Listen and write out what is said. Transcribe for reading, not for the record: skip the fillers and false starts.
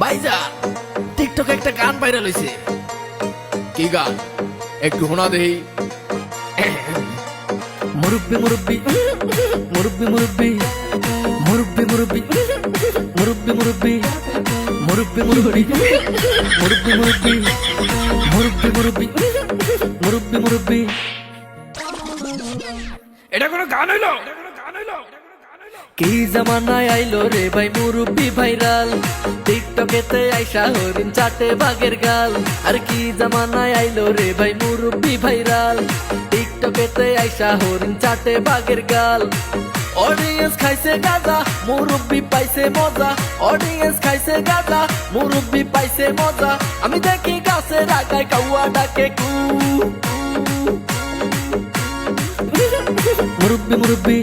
ভাইজান টিকটকে একটা গান ভাইরাল হইছে। কি গান একটু শোনা দেই। মুরব্বি মুরব্বি মুরব্বি মুরব্বি মুরব্বি মুরব্বি মুরব্বি মুরব্বি মুরব্বি মুরব্বি মুরব্বি মুরব্বি মুরব্বি মুরব্বি মুরব্বি মুরব্বি। এটা কোনো গান হইলো? কি জামানায় আইলো রে ভাই মুরব্বি ভাইরাল, টিকটকেতে আইসা হরিণ চাটে বাঘের গাল। আর কি জামানায় আইলো রে ভাই মুরব্বি ভাইরাল, টিকটকেতে আইসা হরিণ চাটে বাঘের গাল। অডিয়েন্স খাইছে গাঁজা, মুরব্বি পাইছে মজা। অডিয়েন্স খাইছে গাঁজা, মুরব্বি পাইছে মজা। আমি দেখি গাছের আগায় কাউয়া ডাকে কু। মুরব্বি মুরব্বি